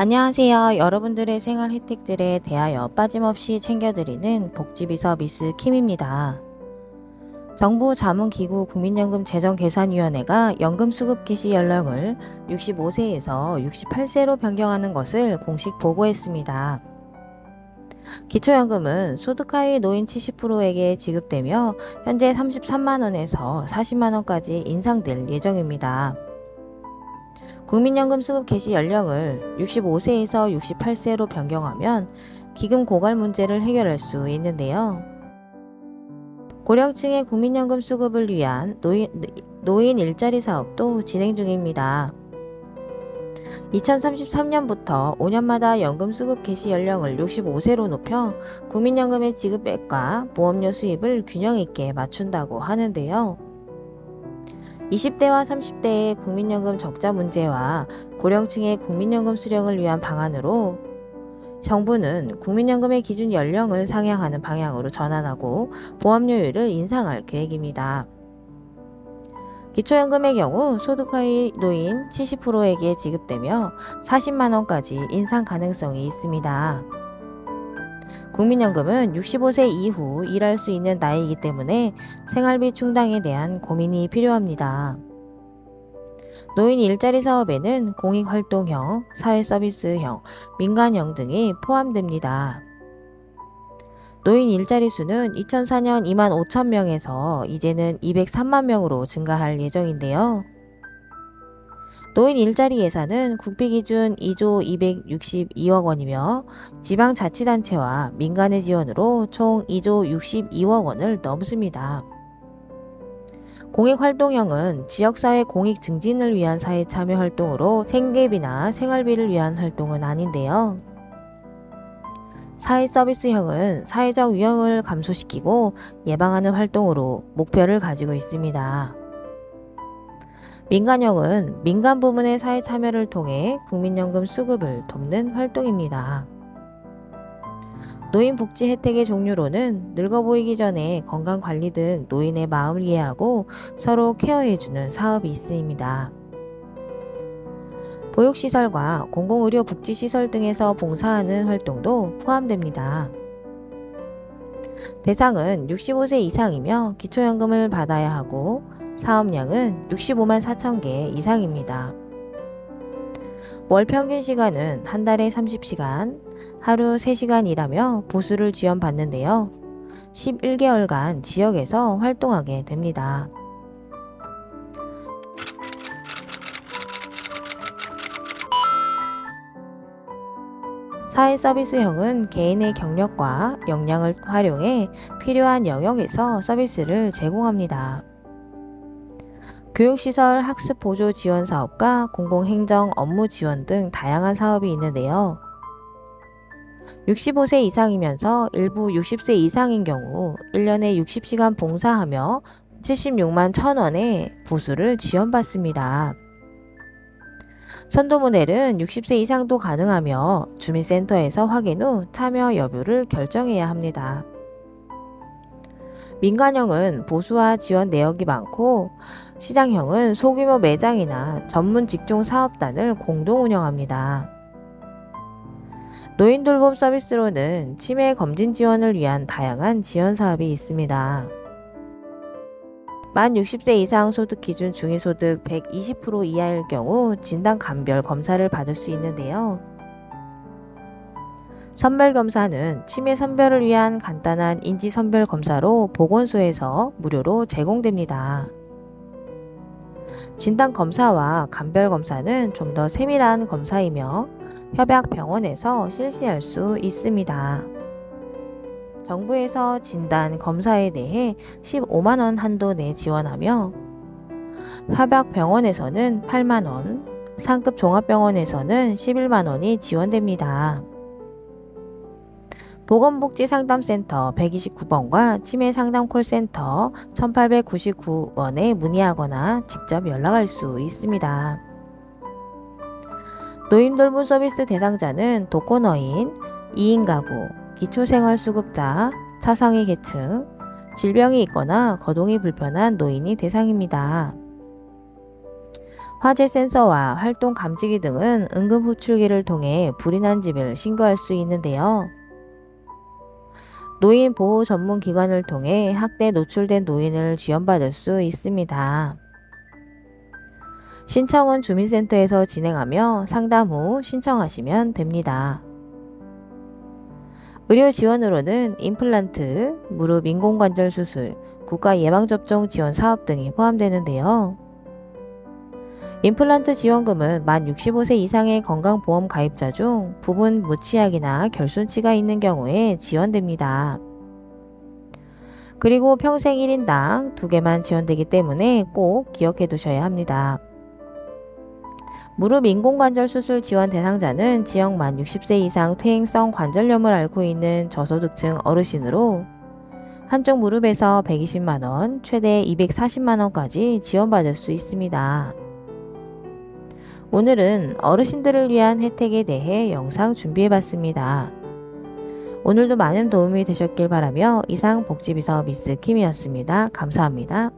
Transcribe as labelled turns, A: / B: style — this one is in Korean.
A: 안녕하세요. 여러분들의 생활 혜택들에 대하여 빠짐없이 챙겨드리는 복지비서 미스 킴입니다. 정부 자문기구 국민연금 재정계산위원회가 연금수급 개시 연령을 65세에서 68세로 변경하는 것을 공식 보고했습니다. 기초연금은 소득 하위 노인 70%에게 지급되며 현재 33만원에서 40만원까지 인상될 예정입니다. 국민연금 수급 개시 연령을 65세에서 68세로 변경하면 기금 고갈 문제를 해결할 수 있는데요. 고령층의 국민연금 수급을 위한 노인 일자리 사업도 진행 중입니다. 2033년부터 5년마다 연금 수급 개시 연령을 65세로 높여 국민연금의 지급액과 보험료 수입을 균형 있게 맞춘다고 하는데요. 20대와 30대의 국민연금 적자 문제와 고령층의 국민연금 수령을 위한 방안으로 정부는 국민연금의 기준 연령을 상향하는 방향으로 전환하고 보험료율을 인상할 계획입니다. 기초연금의 경우 소득 하위 노인 70%에게 지급되며 40만원까지 인상 가능성이 있습니다. 국민연금은 65세 이후 일할 수 있는 나이이기 때문에 생활비 충당에 대한 고민이 필요합니다. 노인 일자리 사업에는 공익활동형, 사회서비스형, 민간형 등이 포함됩니다. 노인 일자리 수는 2004년 2만 5천 명에서 이제는 203만 명으로 증가할 예정인데요. 노인 일자리 예산은 국비 기준 2조 262억 원이며 지방자치단체와 민간의 지원으로 총 2조 62억 원을 넘습니다. 공익활동형은 지역사회 공익 증진을 위한 사회 참여 활동으로 생계비나 생활비를 위한 활동은 아닌데요. 사회서비스형은 사회적 위험을 감소시키고 예방하는 활동으로 목표를 가지고 있습니다. 민간형은 민간 부문의 사회 참여를 통해 국민연금 수급을 돕는 활동입니다. 노인 복지 혜택의 종류로는 늙어 보이기 전에 건강관리 등 노인의 마음을 이해하고 서로 케어해주는 사업이 있습니다. 보육시설과 공공의료복지시설 등에서 봉사하는 활동도 포함됩니다. 대상은 65세 이상이며 기초연금을 받아야 하고 사업량은 65만 4천 개 이상입니다. 월 평균 시간은 한 달에 30시간, 하루 3시간 일하며 보수를 지원받는데요. 11개월간 지역에서 활동하게 됩니다. 사회서비스형은 개인의 경력과 역량을 활용해 필요한 영역에서 서비스를 제공합니다. 교육시설 학습보조 지원 사업과 공공행정 업무 지원 등 다양한 사업이 있는데요. 65세 이상이면서 일부 60세 이상인 경우 1년에 60시간 봉사하며 76만 1,000원의 보수를 지원받습니다. 선도모델은 60세 이상도 가능하며 주민센터에서 확인 후 참여 여부를 결정해야 합니다. 민간형은 보수와 지원 내역이 많고 시장형은 소규모 매장이나 전문 직종 사업단을 공동 운영합니다. 노인 돌봄 서비스로는 치매 검진 지원을 위한 다양한 지원 사업이 있습니다. 만 60세 이상 소득 기준 중위소득 120% 이하일 경우 진단 감별 검사를 받을 수 있는데요. 선별검사는 치매 선별을 위한 간단한 인지선별 검사로 보건소에서 무료로 제공됩니다. 진단검사와 감별검사는 좀 더 세밀한 검사이며 협약병원에서 실시할 수 있습니다. 정부에서 진단 검사에 대해 15만원 한도 내 지원하며 협약병원에서는 8만원, 상급 종합병원에서는 11만원이 지원됩니다. 보건복지상담센터 129번과 치매상담 콜센터 1899원에 문의하거나 직접 연락할 수 있습니다. 노인돌봄 서비스 대상자는 독거노인, 2인 가구, 기초생활수급자, 차상위 계층, 질병이 있거나 거동이 불편한 노인이 대상입니다. 화재 센서와 활동 감지기 등은 응급 호출기를 통해 불이 난 집을 신고할 수 있는데요. 노인 보호 전문 기관을 통해 학대에 노출된 노인을 지원받을 수 있습니다. 신청은 주민센터에서 진행하며 상담 후 신청하시면 됩니다. 의료 지원으로는 임플란트, 무릎 인공관절 수술, 국가 예방접종 지원 사업 등이 포함되는데요. 임플란트 지원금은 만 65세 이상의 건강보험 가입자 중 부분 무치약이나 결손치가 있는 경우에 지원됩니다. 그리고 평생 1인당 2개만 지원되기 때문에 꼭 기억해 두셔야 합니다. 무릎 인공관절 수술 지원 대상자는 지역 만 60세 이상 퇴행성 관절염을 앓고 있는 저소득층 어르신으로 한쪽 무릎에서 120만원, 최대 240만원까지 지원받을 수 있습니다. 오늘은 어르신들을 위한 혜택에 대해 영상 준비해봤습니다. 오늘도 많은 도움이 되셨길 바라며 이상 복지비서 미스 킴이었습니다. 감사합니다.